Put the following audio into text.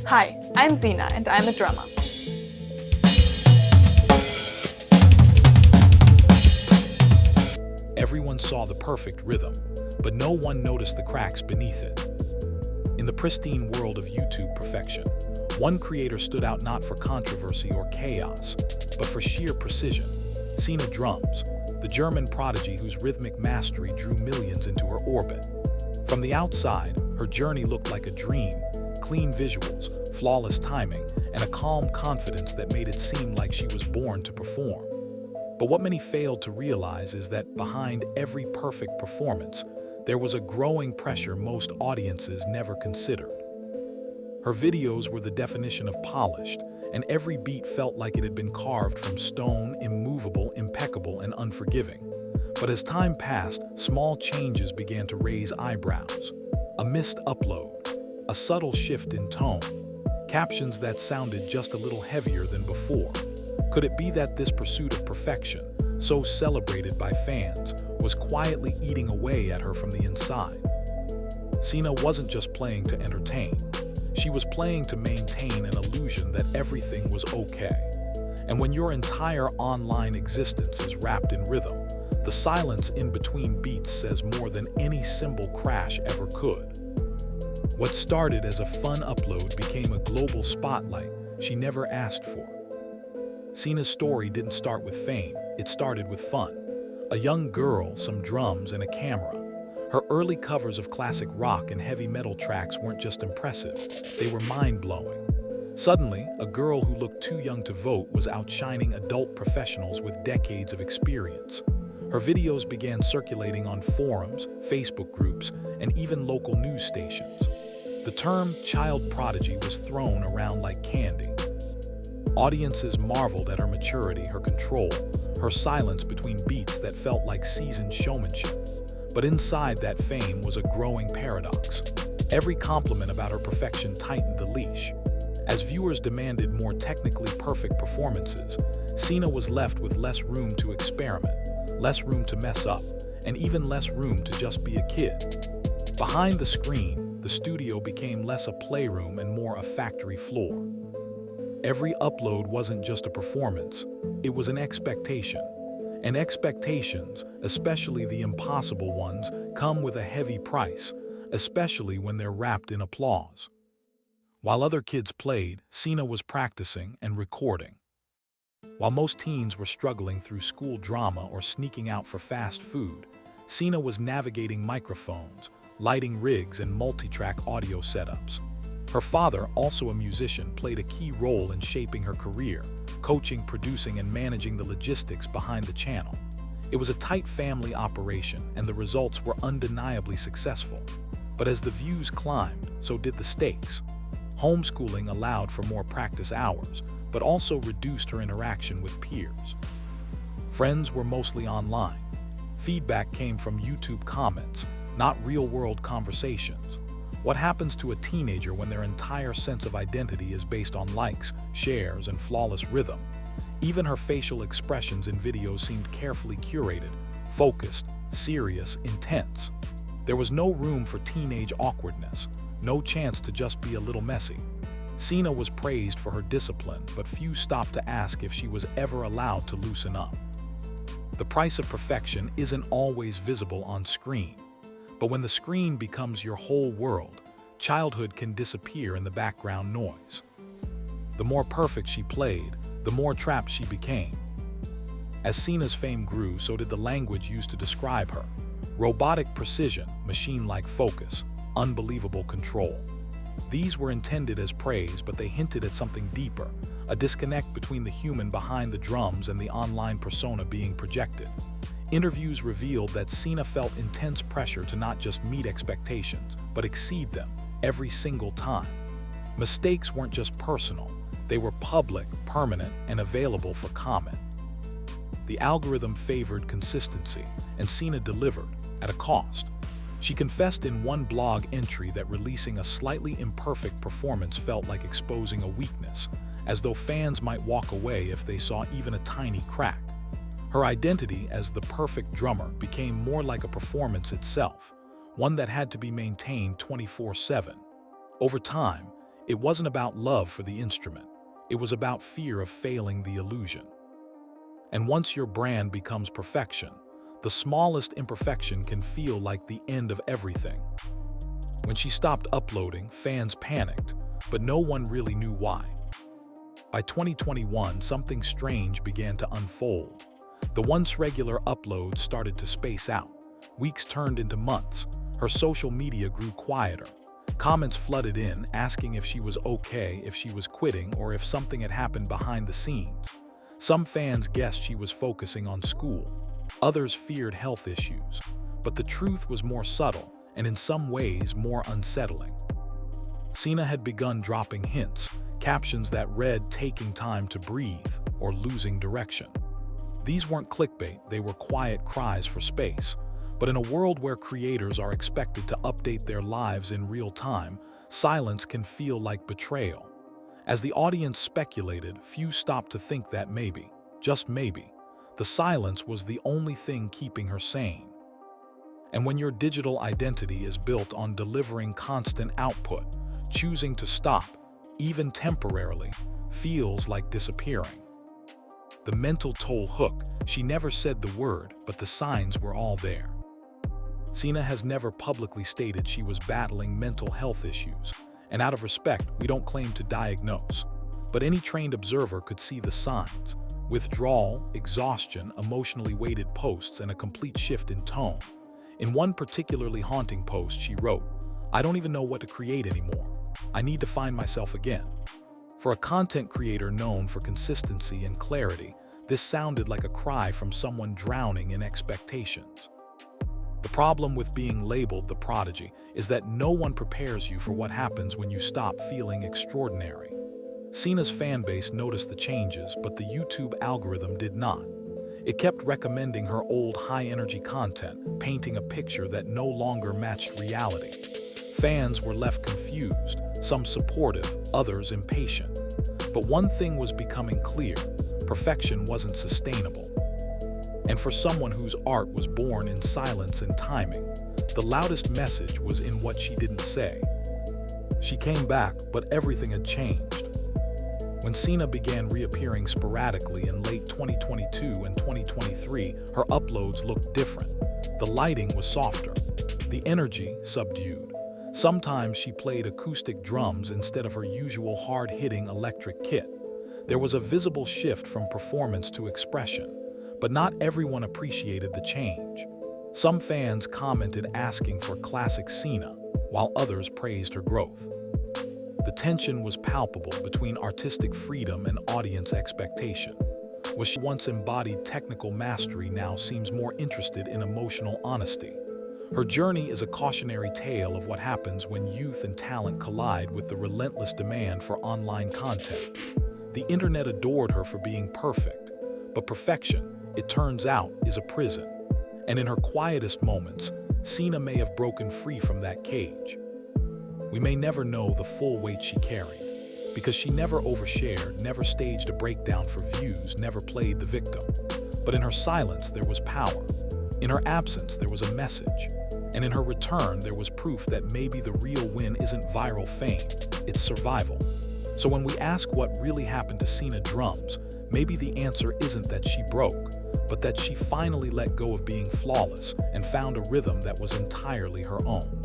Hi, I'm Sina and I'm a drummer. Everyone saw the perfect rhythm, but no one noticed the cracks beneath it. In the pristine world of YouTube perfection, one creator stood out not for controversy or chaos, but for sheer precision. Sina Drums, the German prodigy whose rhythmic mastery drew millions into her orbit. From the outside, her journey looked like a dream: clean visuals, flawless timing, and a calm confidence that made it seem like she was born to perform. But what many failed to realize is that behind every perfect performance, there was a growing pressure most audiences never considered. Her videos were the definition of polished, and every beat felt like it had been carved from stone, immovable, impeccable, and unforgiving. But as time passed, small changes began to raise eyebrows. A missed upload, a subtle shift in tone, captions that sounded just a little heavier than before. Could it be that this pursuit of perfection, so celebrated by fans, was quietly eating away at her from the inside? Sina wasn't just playing to entertain. She was playing to maintain an illusion that everything was okay. And when your entire online existence is wrapped in rhythm, the silence in between beats says more than any cymbal crash ever could. What started as a fun upload became a global spotlight she never asked for. Sina's story didn't start with fame, it started with fun. A young girl, some drums, and a camera. Her early covers of classic rock and heavy metal tracks weren't just impressive, they were mind-blowing. Suddenly, a girl who looked too young to vote was outshining adult professionals with decades of experience. Her videos began circulating on forums, Facebook groups, and even local news stations. The term child prodigy was thrown around like candy. Audiences marveled at her maturity, her control, her silence between beats that felt like seasoned showmanship. But inside that fame was a growing paradox. Every compliment about her perfection tightened the leash. As viewers demanded more technically perfect performances, Sina was left with less room to experiment, less room to mess up, and even less room to just be a kid. Behind the screen, the studio became less a playroom and more a factory floor. Every upload wasn't just a performance, it was an expectation. And expectations, especially the impossible ones, come with a heavy price, especially when they're wrapped in applause. While other kids played, Sina was practicing and recording. While most teens were struggling through school drama or sneaking out for fast food, Sina was navigating microphones, lighting rigs, and multi-track audio setups. Her father, also a musician, played a key role in shaping her career, coaching, producing, and managing the logistics behind the channel. It was a tight family operation, and the results were undeniably successful. But as the views climbed, so did the stakes. Homeschooling allowed for more practice hours, but also reduced her interaction with peers. Friends were mostly online. Feedback came from YouTube comments, not real-world conversations. What happens to a teenager when their entire sense of identity is based on likes, shares, and flawless rhythm? Even her facial expressions in videos seemed carefully curated, focused, serious, intense. There was no room for teenage awkwardness, no chance to just be a little messy. Sina was praised for her discipline, but few stopped to ask if she was ever allowed to loosen up. The price of perfection isn't always visible on screen. But when the screen becomes your whole world, childhood can disappear in the background noise. The more perfect she played, the more trapped she became. As Sina's fame grew, so did the language used to describe her. Robotic precision, machine-like focus, unbelievable control. These were intended as praise, but they hinted at something deeper, a disconnect between the human behind the drums and the online persona being projected. Interviews revealed that Sina felt intense pressure to not just meet expectations, but exceed them every single time. Mistakes weren't just personal, they were public, permanent, and available for comment. The algorithm favored consistency, and Sina delivered, at a cost. She confessed in one blog entry that releasing a slightly imperfect performance felt like exposing a weakness, as though fans might walk away if they saw even a tiny crack. Her identity as the perfect drummer became more like a performance itself, one that had to be maintained 24/7. Over time, It wasn't about love for the instrument. It was about fear of failing the illusion. And once your brand becomes perfection, the smallest imperfection can feel like the end of everything. When she stopped uploading, fans panicked, but no one really knew why. By 2021, something strange began to unfold. The once regular uploads started to space out. Weeks turned into months. Her social media grew quieter. Comments flooded in, asking if she was okay, if she was quitting, or if something had happened behind the scenes. Some fans guessed she was focusing on school. Others feared health issues. But the truth was more subtle, and in some ways more unsettling. Sina had begun dropping hints, captions that read "taking time to breathe" or "losing direction." These weren't clickbait, they were quiet cries for space. But in a world where creators are expected to update their lives in real time, silence can feel like betrayal. As the audience speculated, few stopped to think that maybe, just maybe, the silence was the only thing keeping her sane. And when your digital identity is built on delivering constant output, choosing to stop, even temporarily, feels like disappearing. The mental toll hook, she never said the word, but the signs were all there. Sina has never publicly stated she was battling mental health issues, and out of respect, we don't claim to diagnose. But any trained observer could see the signs: withdrawal, exhaustion, emotionally weighted posts, and a complete shift in tone. In one particularly haunting post, she wrote, "I don't even know what to create anymore. I need to find myself again." For a content creator known for consistency and clarity, this sounded like a cry from someone drowning in expectations. The problem with being labeled the prodigy is that no one prepares you for what happens when you stop feeling extraordinary. Sina's fanbase noticed the changes, but the YouTube algorithm did not. It kept recommending her old high-energy content, painting a picture that no longer matched reality. Fans were left confused, some supportive, others impatient. But one thing was becoming clear: perfection wasn't sustainable. And for someone whose art was born in silence and timing, the loudest message was in what she didn't say. She came back, but everything had changed. When Sina began reappearing sporadically in late 2022 and 2023, her uploads looked different. The lighting was softer, the energy subdued. Sometimes she played acoustic drums instead of her usual hard-hitting electric kit. There was a visible shift from performance to expression, but not everyone appreciated the change. Some fans commented asking for classic Sina, while others praised her growth. The tension was palpable between artistic freedom and audience expectation. What she once embodied technical mastery now seems more interested in emotional honesty. Her journey is a cautionary tale of what happens when youth and talent collide with the relentless demand for online content. The internet adored her for being perfect, but perfection, it turns out, is a prison. And in her quietest moments, Sina may have broken free from that cage. We may never know the full weight she carried, because she never overshared, never staged a breakdown for views, never played the victim. But in her silence, there was power. In her absence, there was a message. And in her return, there was proof that maybe the real win isn't viral fame, it's survival. So when we ask what really happened to Sina Drums, maybe the answer isn't that she broke, but that she finally let go of being flawless and found a rhythm that was entirely her own.